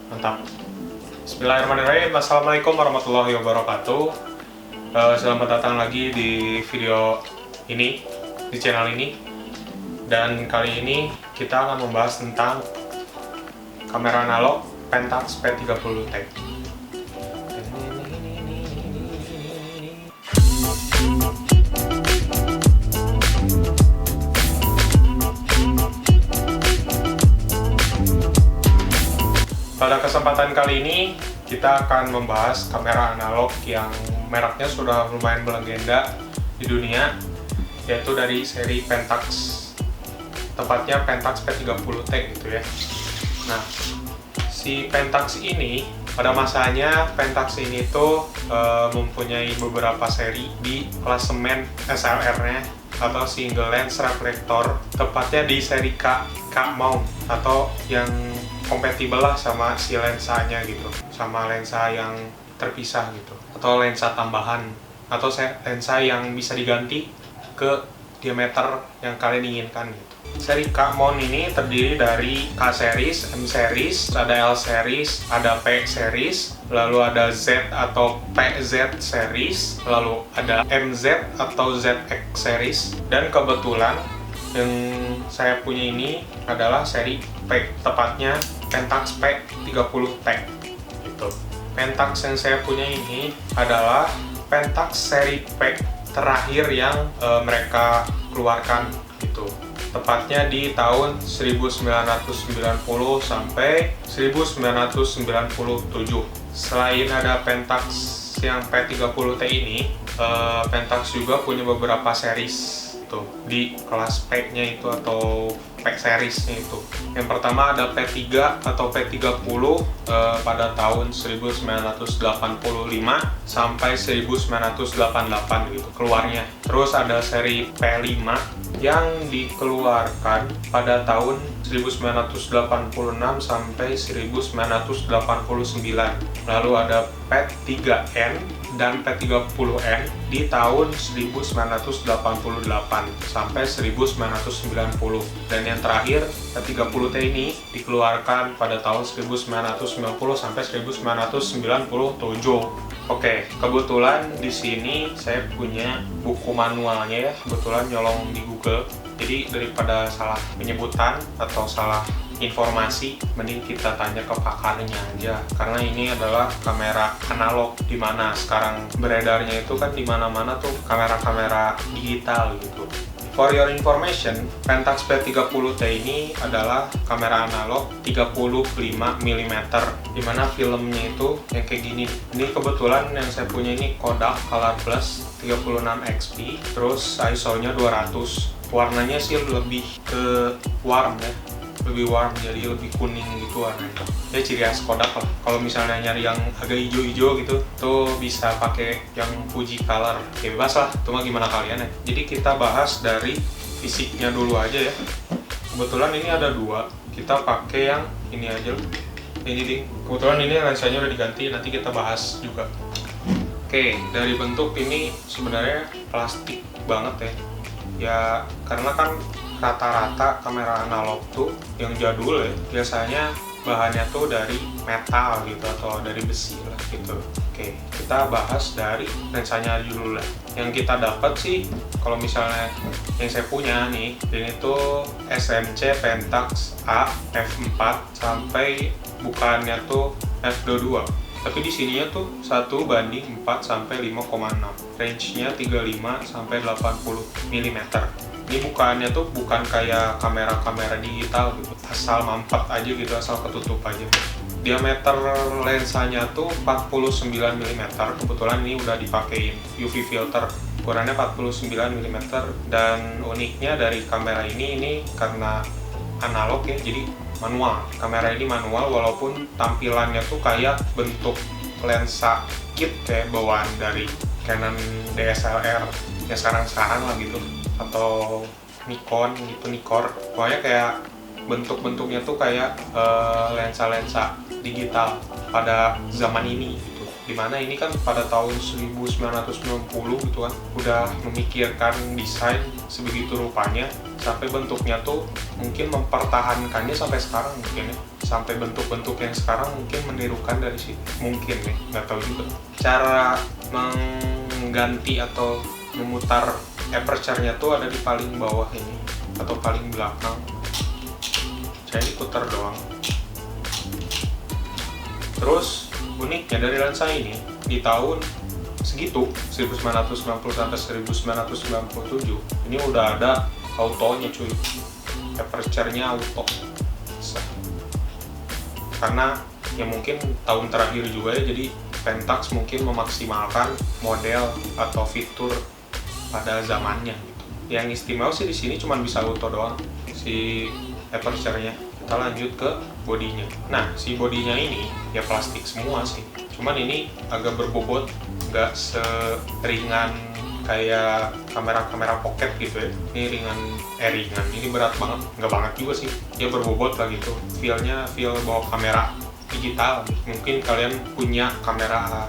Mantap. Bismillahirrahmanirrahim. Assalamualaikum warahmatullahi wabarakatuh. Selamat datang lagi di video ini, di channel ini. Dan kali ini kita akan membahas tentang kamera analog Pentax P30T. Pada kesempatan kali ini kita akan membahas kamera analog yang mereknya sudah lumayan melegenda di dunia, yaitu dari seri Pentax, tepatnya Pentax P30T gitu ya. Nah, si Pentax ini pada masanya Pentax ini tuh mempunyai beberapa seri di klasemen SLR-nya atau single lens reflector, tepatnya di seri K mount atau yang kompatibel lah sama si lensanya gitu, sama lensa yang terpisah gitu, atau lensa tambahan, atau lensa yang bisa diganti ke diameter yang kalian inginkan gitu. Seri K mount ini terdiri dari K series, M series, ada L series, ada P series, lalu ada Z atau PZ series, lalu ada MZ atau ZX series, dan kebetulan yang saya punya ini adalah seri P, tepatnya Pentax P30T gitu. Pentax yang saya punya ini adalah Pentax seri P terakhir yang mereka keluarkan gitu, tepatnya di tahun 1990 sampai 1997. Selain ada Pentax yang P30T ini, Pentax juga punya beberapa series tuh di kelas P-nya itu atau P series-nya itu. Yang pertama ada P3 atau P30 pada tahun 1985 sampai 1988 gitu keluarnya. Terus ada seri P5 yang dikeluarkan pada tahun 1986 sampai 1989. Lalu ada P3N dan P30N di tahun 1988 sampai 1990. Dan yang terakhir, P30T ini dikeluarkan pada tahun 1990 sampai 1997. Oke, kebetulan di sini saya punya buku manualnya ya, kebetulan nyolong di Google. Jadi daripada salah penyebutan atau salah informasi, mending kita tanya ke pakarnya aja, karena ini adalah kamera analog, dimana sekarang beredarnya itu kan dimana-mana tuh kamera-kamera digital gitu. For your information, Pentax P30T ini adalah kamera analog 35 mm, dimana filmnya itu yang kayak gini. Ini kebetulan yang saya punya ini Kodak Color Plus 36XP, terus ISO-nya 200. Warnanya sih lebih ke warm ya, lebih warm, jadi lebih kuning gitu warnanya. Ya ciri khas Kodak lah. Kalau misalnya nyari yang agak hijau-hijau gitu, tuh bisa pakai yang Fuji Color. Ya bebas lah, cuma gimana kalian ya. Jadi kita bahas dari fisiknya dulu aja ya. Kebetulan ini ada dua, kita pakai yang ini aja loh. Ini ding. Kebetulan ini lensanya udah diganti, nanti kita bahas juga. Oke, dari bentuk ini sebenarnya plastik banget ya. Ya karena kan rata-rata kamera analog tuh yang jadul ya, biasanya bahannya tuh dari metal gitu atau dari besi lah gitu. Oke, kita bahas dari lensanya dulu lah. Yang kita dapat sih, kalau misalnya yang saya punya nih, ini tuh SMC Pentax A f4 sampai bukannya tuh f22. Tapi di sininya tuh 1:4 sampai 5,6. Range-nya 35 sampai 80 mm. Ini bukannya tuh bukan kayak kamera-kamera digital gitu, asal mampet aja gitu, asal ketutup aja. Diameter lensanya tuh 49 mm. Kebetulan ini udah dipakein UV filter, ukurannya 49 mm. Dan uniknya dari kamera ini karena analog ya, jadi manual. Kamera ini manual, walaupun tampilannya tuh kayak bentuk lensa kit kayak bawaan dari Canon DSLR ya sekarang lah gitu, atau Nikon gitu, Nikkor. Pokoknya kayak bentuk-bentuknya tuh kayak lensa-lensa digital pada zaman ini gitu. Dimana ini kan pada tahun 1990 gitu kan udah memikirkan desain sebegitu rupanya sampai bentuknya tuh mungkin mempertahankannya sampai sekarang mungkin ya, sampai bentuk-bentuk yang sekarang mungkin menirukan dari sini mungkin nih, nggak tahu juga. Cara mengganti atau memutar aperture-nya tuh ada di paling bawah ini atau paling belakang. Saya diputar doang. Terus uniknya dari lensa ini di tahun segitu 1990 sampai 1997 ini udah ada autonya cuy, aperture-nya auto. Karena ya mungkin tahun terakhir juga ya, jadi Pentax mungkin memaksimalkan model atau fitur pada zamannya gitu. Yang istimewa sih di sini cuma bisa auto doang si aperture-nya. Kita lanjut ke bodinya. Nah, si bodinya ini ya plastik semua sih. Cuman ini agak berbobot, nggak seringan kayak kamera-kamera pocket gitu ya. Ini ringan, ini berat banget, nggak banget juga sih. Dia berbobot lah gitu. Feel-nya feel bawa kamera digital. Mungkin kalian punya kamera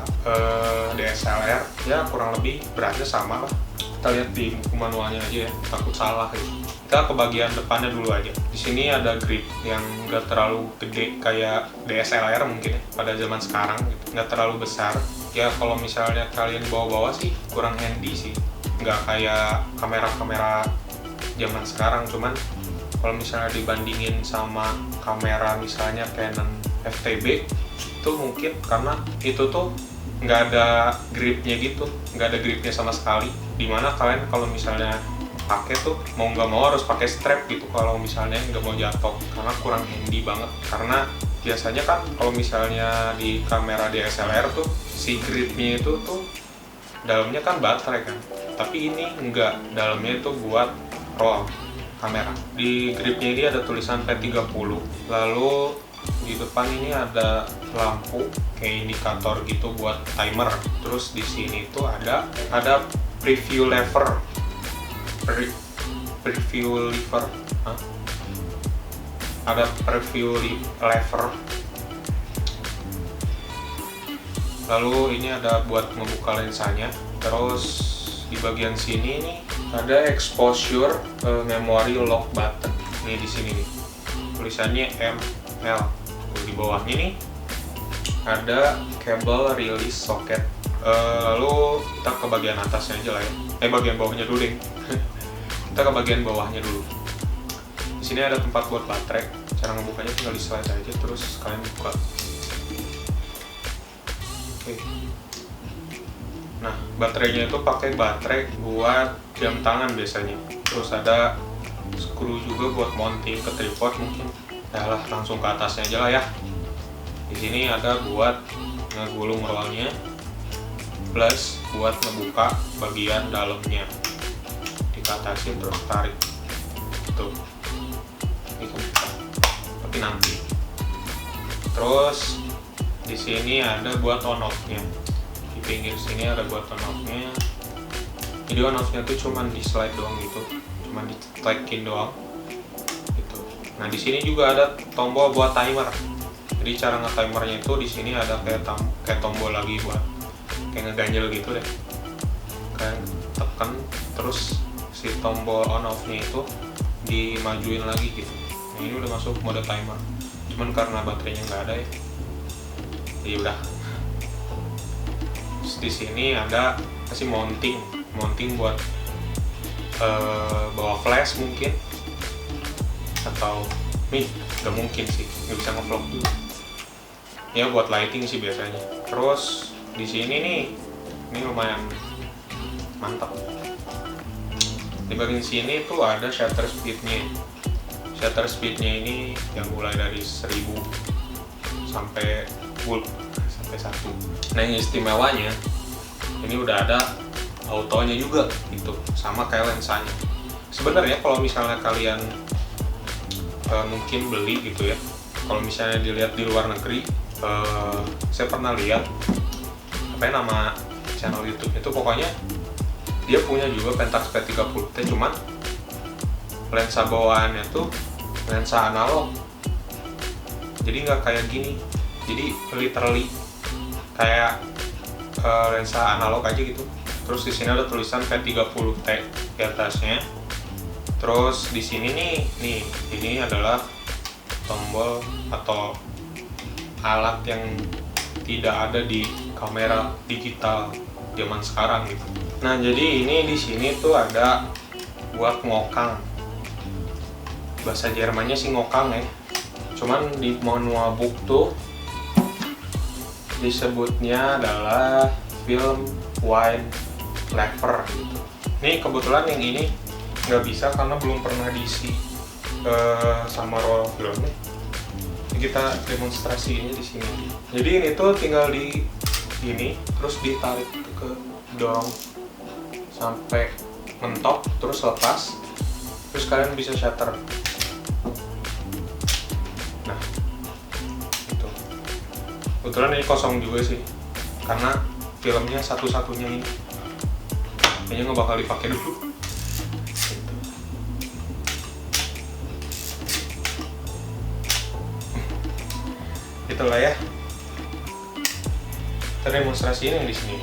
DSLR, ya kurang lebih beratnya sama lah. Kita lihat di buku manualnya aja ya, takut salah gitu. Kita ke bagian depannya dulu aja. Di sini ada grip yang nggak terlalu gede kayak DSLR mungkin ya, pada zaman sekarang gitu. Nggak terlalu besar. Ya kalau misalnya kalian bawa-bawa sih kurang handy sih. Nggak kayak kamera-kamera zaman sekarang. Cuman kalau misalnya dibandingin sama kamera misalnya Canon FTB itu mungkin karena itu tuh nggak ada gripnya gitu, nggak ada gripnya sama sekali. Dimana kalian kalau misalnya pakai tuh mau nggak mau harus pakai strap gitu kalau misalnya nggak mau jatuh, karena kurang handy banget. Karena biasanya kan kalau misalnya di kamera DSLR tuh si gripnya itu tuh dalamnya kan baterai kan, tapi ini enggak, dalamnya itu buat roll kamera. Di gripnya ini ada tulisan P30, lalu di depan ini ada lampu kayak indikator gitu buat timer. Terus di sini tuh ada preview lever, ada preview lever. Lalu ini ada buat membuka lensanya. Terus di bagian sini nih ada exposure memory lock button. Nih di sini nih tulisannya ML. Di bawahnya nih ada cable release socket. Lalu kita ke bagian atasnya aja lah ya. Bagian bawahnya dulu deh. Kita ke bagian bawahnya dulu. Di sini ada tempat buat baterai. Cara ngebukanya tinggal di slide aja, terus kalian buka. Oke. Nah, baterainya itu pakai baterai buat jam tangan biasanya. Terus ada screw juga buat mounting ke tripod mungkin. Ya lah, langsung ke atasnya aja lah ya. Di sini ada buat ngegulung rollnya, plus buat ngebuka bagian dalamnya. Dikatasin terus tarik. Tuh. Ini kebuka. Tapi nanti. Terus di sini ada buat on off-nya. Di pinggir sini ada buat on off-nya. Jadi on off-nya tuh cuman di slide doang gitu. Cuman ditekin doang. Nah, di sini juga ada tombol buat timer. Jadi cara nge-timernya itu di sini ada kayak tombol lagi buat kayak ngeganjel gitu deh. Kayak tekan terus si tombol on off-nya itu dimajuin lagi gitu. Nah, ini udah masuk mode timer. Cuman karena baterainya nggak ada ya. Jadi udah. Terus di sini ada kasih mounting buat bawa flash mungkin. Atau nggak mungkin sih, nggak bisa ngevlog dulu ya, buat lighting sih biasanya. Terus di sini nih, ini lumayan mantap. Di bagian sini tuh ada shutter speednya. Shutter speednya ini yang mulai dari 1000 sampai 1. Nah, yang istimewanya ini udah ada autonya juga gitu, sama kayak lensanya. Sebenarnya kalau misalnya kalian mungkin beli gitu ya, kalau misalnya dilihat di luar negeri, saya pernah lihat nama channel YouTube itu, pokoknya dia punya juga Pentax P30T, cuman lensa bawaannya tuh lensa analog, jadi nggak kayak gini, jadi literally kayak lensa analog aja gitu. Terus di sini ada tulisan P30T di atasnya. Terus di sini nih, ini adalah tombol atau alat yang tidak ada di kamera digital zaman sekarang gitu. Nah, jadi ini di sini tuh ada buat ngokang. Bahasa Jermannya sih ngokang ya. Cuman di manual book tuh disebutnya adalah film wine lever gitu. Ini kebetulan yang ini nggak bisa karena belum pernah diisi sama roll filmnya. Kita demonstrasinya di sini. Jadi ini tuh tinggal di ini terus ditarik ke dorong sampai mentok terus lepas. Terus kalian bisa shutter. Nah, itu. Kebetulan ini kosong juga sih. Karena filmnya satu-satunya ini. Kayaknya nggak bakal dipakai dulu. Itulah ya. Kita demonstrasiin yang di sini.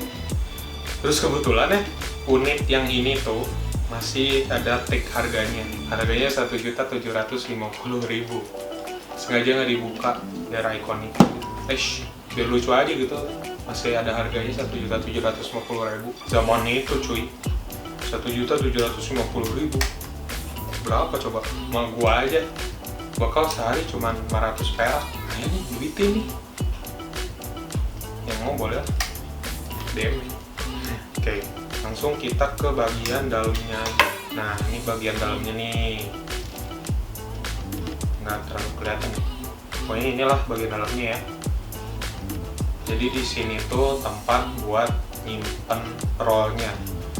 Terus kebetulan ya unit yang ini tuh masih ada tag harganya. Harganya 1.750.000. Sengaja nggak dibuka biar ikonik. Biar lucu aja gitu. Masih ada harganya 1.750.000. Zaman itu cuy. 1.750.000. Berapa coba? Sama gua aja bakal sehari cuman 500 perak. Nah ini duit ini. Yang mau boleh DM. Oke, langsung kita ke bagian dalamnya aja. Nah, ini bagian dalamnya nih. Nggak terlalu kelihatan. Pokoknya inilah bagian dalamnya ya. Jadi di sini tuh tempat buat nyimpen rollnya.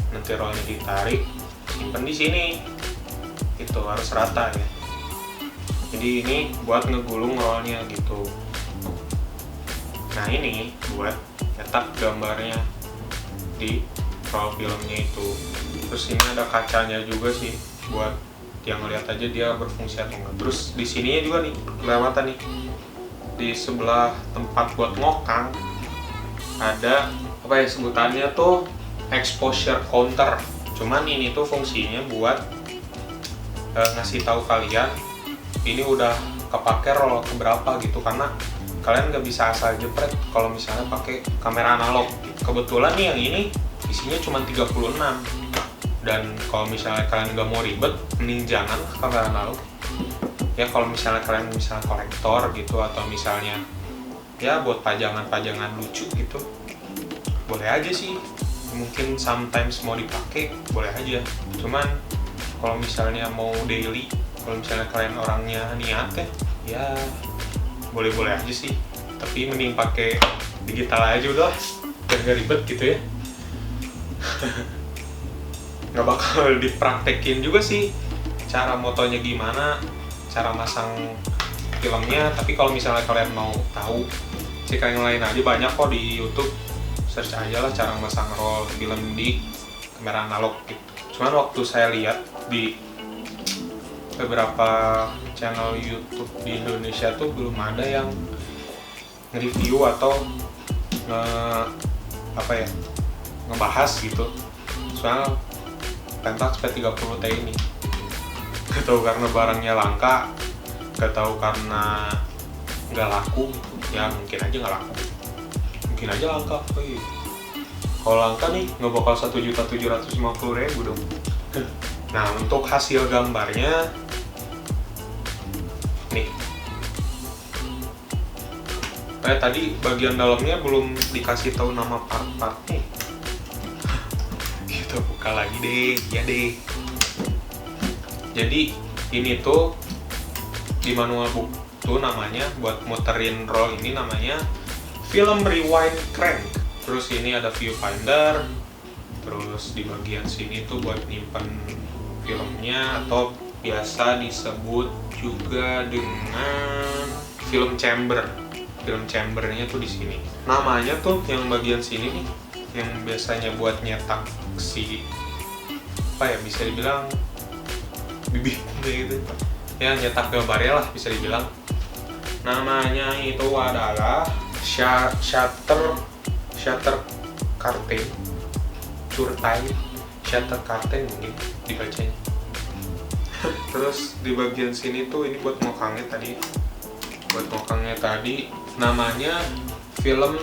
Nanti rollnya ditarik, simpen di sini. Itu harus rata ya. Jadi ini buat ngegulung rollnya gitu. Nah ini buat cetak gambarnya di roll filmnya itu. Terus ini ada kacanya juga sih buat yang ngeliat aja dia berfungsi atau enggak. Terus di sininya juga nih kelewatan nih di sebelah tempat buat ngokang ada apa ya sebutannya tuh exposure counter. Cuman ini tuh fungsinya buat ngasih tahu kalian ini udah kepake roll keberapa gitu, karena kalian nggak bisa asal jepret kalau misalnya pakai kamera analog. Kebetulan nih yang ini isinya cuma 36, dan kalau misalnya kalian nggak mau ribet mending jangan kamera analog ya. Kalau misalnya kalian misalnya kolektor gitu atau misalnya ya buat pajangan-pajangan lucu gitu boleh aja sih, mungkin sometimes mau dipakai boleh aja. Cuman kalau misalnya mau daily, kalau misalnya kalian orangnya niat ya boleh-boleh aja sih, tapi mending pakai digital aja udah biar gak ribet gitu ya. Nggak bakal dipraktekin juga sih cara motonya gimana, cara masang filmnya, tapi kalau misalnya kalian mau tahu sih kalian lain aja banyak kok di YouTube, search aja lah cara masang roll film di kamera analog gitu. Cuman waktu saya lihat di beberapa channel YouTube di Indonesia tuh belum ada yang nge-review atau ngebahas gitu soal Pentax P30T ini. Gak tahu karena barangnya langka, gak tahu karena nggak laku gitu. Ya mungkin aja nggak laku, mungkin aja langka. Kalau langka nih nggak bakal 1.750.000 dong. Nah untuk hasil gambarnya nih, tadi bagian dalamnya belum dikasih tahu nama part-partnya. Kita buka lagi deh, ya deh. Jadi ini tuh di manual book tuh namanya buat muterin roll ini namanya film rewind crank. Terus ini ada viewfinder. Terus di bagian sini tuh buat nyimpen filmnya atau biasa disebut juga dengan film chamber. Film chambernya tuh di sini. Namanya tuh yang bagian sini nih, yang biasanya buat nyetak si bisa dibilang bibit gitu. Ya nyetak gambarnya lah bisa dibilang. Namanya itu adalah shutter curtain. Curtain, shutter curtain mungkin dibacanya. Terus di bagian sini tuh ini buat ngokangnya tadi. Buat ngokangnya tadi namanya film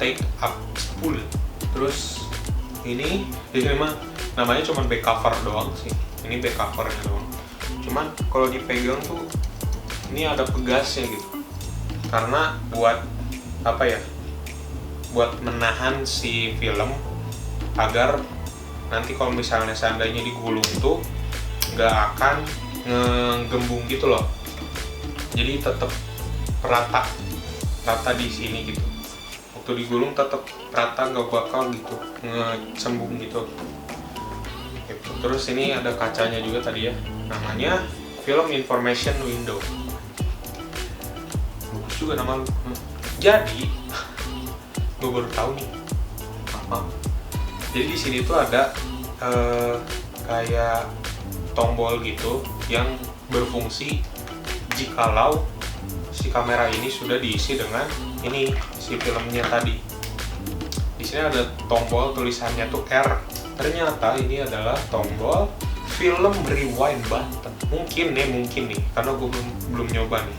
Take Up Spool. Terus ini di sini mah namanya cuma back cover doang sih. Ini back covernya doang. Cuman kalau dipegang tuh ini ada pegasnya gitu. Karena buat apa ya? Buat menahan si film agar nanti kalau misalnya seandainya digulung tuh nggak akan ngegembung gitu loh. Jadi tetap rata di sini gitu. Waktu digulung tetap rata, nggak bakal gitu ngecembung gitu. Terus ini ada kacanya juga tadi ya, namanya Film Information Window. Bagus juga nama lu. Jadi gue baru tahu nih apa. Jadi di sini tuh ada kayak tombol gitu yang berfungsi jikalau si kamera ini sudah diisi dengan ini si filmnya tadi. Di sini ada tombol tulisannya tuh R. Ternyata ini adalah tombol film rewind button. Mungkin nih, karena gue belum nyoba nih.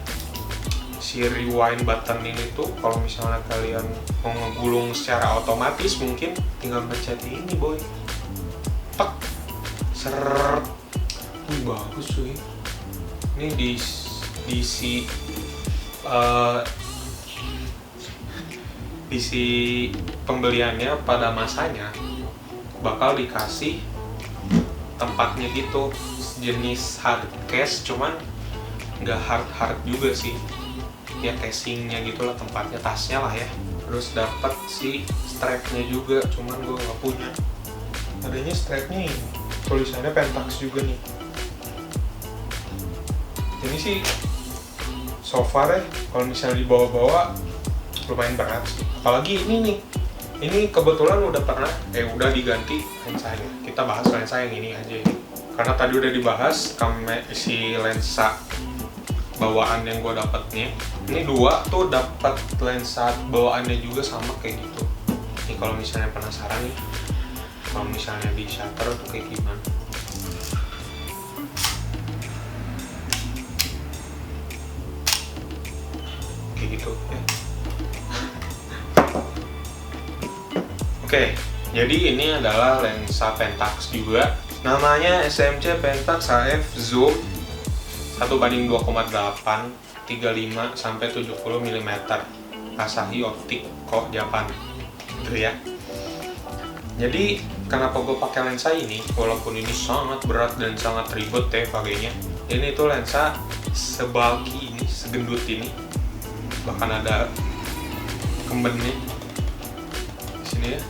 Si rewind button ini tuh kalau misalnya kalian mau ngegulung secara otomatis mungkin tinggal pencet ini boy. Tek. Seret. Bagus cuy. Ini diisi pembeliannya pada masanya bakal dikasih tempatnya gitu, jenis hard case, cuman nggak hard juga sih ya, casingnya gitulah, tempatnya, tasnya lah ya. Terus dapat si strapnya juga, cuman gue nggak punya. Adanya strapnya ini, tulisannya Pentax juga nih. Ini sih so far ya, kalau misalnya dibawa-bawa lumayan berat sih. Apalagi ini nih, ini kebetulan udah diganti lensanya. Kita bahas lensa yang ini aja ya. Karena tadi udah dibahas si lensa bawaan yang gue dapet nih. Ini dua tuh dapat lensa bawaannya juga sama kayak gitu. Ini kalau misalnya penasaran nih, kalau misalnya di shutter tuh kayak gimana. Kayak gitu ya. Oke, jadi ini adalah lensa Pentax juga. Namanya SMC Pentax HF Zoom 1:2,8 35 sampai 70 mm. Asahi Optik Co. Japan. Gitu ya. Jadi kenapa gue pakai lensa ini walaupun ini sangat berat dan sangat ribet ya pakainya. Ini tuh lensa sebulky ini, segendut ini. Bahkan ada kembennya di sini ya,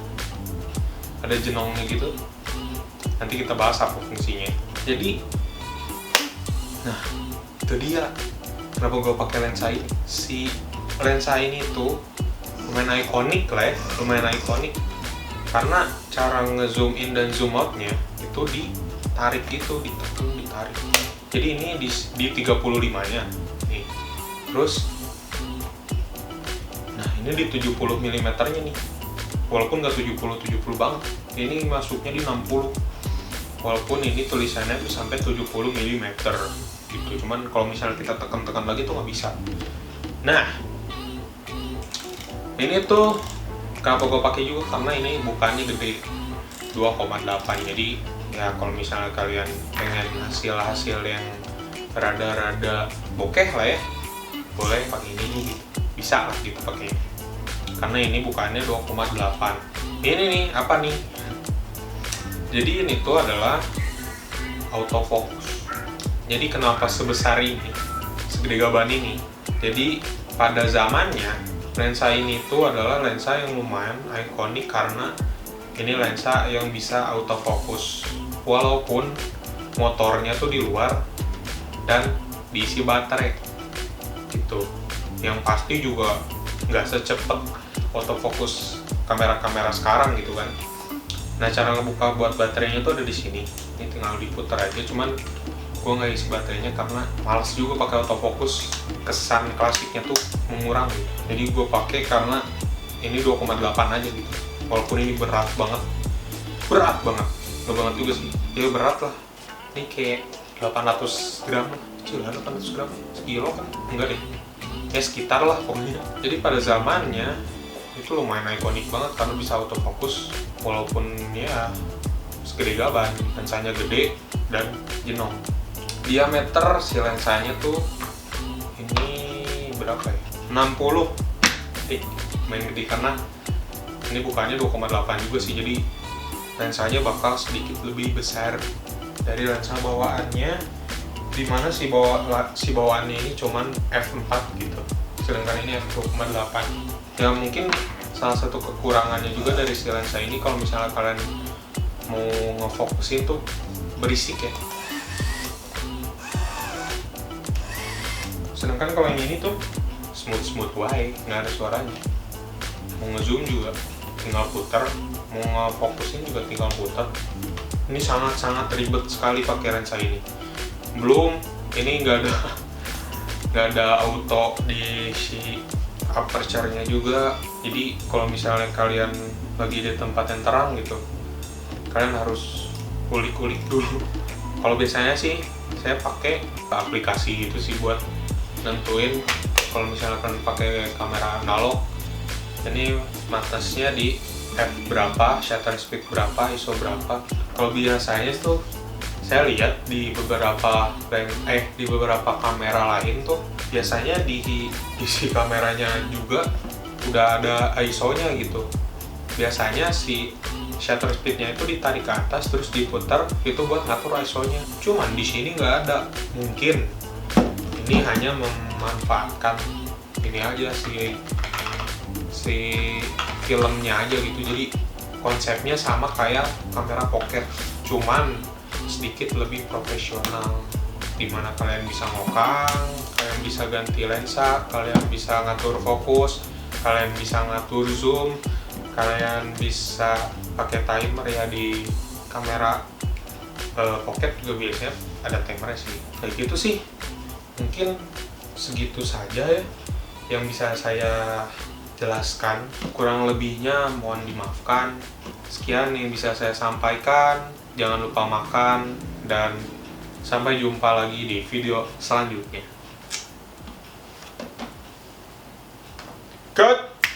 ada jenongnya gitu. Nanti kita bahas apa fungsinya. Jadi, nah itu dia kenapa gue pakai lensa ini. Si lensa ini tuh lumayan ikonik lah ya, lumayan ikonik karena cara nge-zoom in dan zoom outnya itu ditarik gitu, ditarik. Jadi ini di 35-nya nih. Terus nah ini di 70 mm-nya nih. Walaupun nggak 70 banget. Ini masuknya di 60. Walaupun ini tulisannya tuh sampai 70 mm gitu. Cuman kalau misalnya kita tekan lagi tuh nggak bisa. Nah, ini tuh kenapa gue pakai juga karena ini bukannya gede 2,8. Jadi ya kalau misalnya kalian pengen hasil yang rada-rada bokeh lah ya, boleh pakai ini gitu. Bisa lah gitu pakai ini. Karena ini bukannya 2,8. Ini nih apa nih? Jadi ini tuh adalah autofocus. Jadi kenapa sebesar ini, segede gaban ini? Jadi pada zamannya lensa ini tuh adalah lensa yang lumayan ikonik karena ini lensa yang bisa autofocus walaupun motornya tuh di luar dan diisi baterai gitu. Yang pasti juga nggak secepat autofocus kamera-kamera sekarang gitu kan. Nah, cara ngebuka buat baterainya tuh ada di sini. Ini tinggal diputar aja. Cuman gue nggak isi baterainya karena males juga pakai autofocus. Kesan klasiknya tuh mengurang gitu. Jadi gue pakai karena ini 2,8 aja gitu. Walaupun ini berat banget. Nggak banget juga sih. Ya berat lah. Ini kayak 800 gram lah, kecil lah 800 gram, sekilo kan? Enggak deh, ya sekitar lah pokoknya. Jadi pada zamannya itu lumayan ikonik banget karena bisa autofocus walaupun ya segede gaban, lensanya gede dan jenong. Diameter si lensanya tuh ini berapa ya? 60. Main gede karena ini bukannya 2,8 juga sih, jadi lensanya bakal sedikit lebih besar dari lensa bawaannya, dimana si bawaannya ini cuman f4 gitu, sedangkan ini f2,8. Ya mungkin salah satu kekurangannya juga dari si lensa ini kalau misalnya kalian mau ngefokusin tuh berisik ya. Sedangkan kalau yang ini tuh smooth wae, nggak ada suaranya. Mau ngezoom juga tinggal putar, mau ngefokusin juga tinggal putar. Ini sangat ribet sekali pakai lensa ini. Belum ini nggak ada auto di si aperture-nya juga. Jadi kalau misalnya kalian lagi di tempat yang terang gitu, kalian harus kulik-kulik dulu. Kalau biasanya sih saya pakai aplikasi gitu sih buat nentuin kalau misalnya kalian pakai kamera analog, ini batasnya di f berapa, shutter speed berapa, ISO berapa. Kalau biasanya tuh saya lihat di beberapa kamera lain tuh biasanya di si kameranya juga udah ada ISO-nya gitu. Biasanya si shutter speed-nya itu ditarik ke atas terus diputar itu buat ngatur ISO-nya. Cuman di sini nggak ada. Mungkin ini hanya memanfaatkan ini aja si filmnya aja gitu. Jadi konsepnya sama kayak kamera pocket, cuman sedikit lebih profesional, dimana kalian bisa ngokang, kalian bisa ganti lensa, kalian bisa ngatur fokus, kalian bisa ngatur zoom, kalian bisa pakai timer ya. Di kamera pocket juga biasanya ada timernya sih. Kayak gitu sih, mungkin segitu saja ya yang bisa saya jelaskan. Kurang lebihnya mohon dimaafkan. Sekian yang bisa saya sampaikan. Jangan lupa makan dan sampai jumpa lagi di video selanjutnya.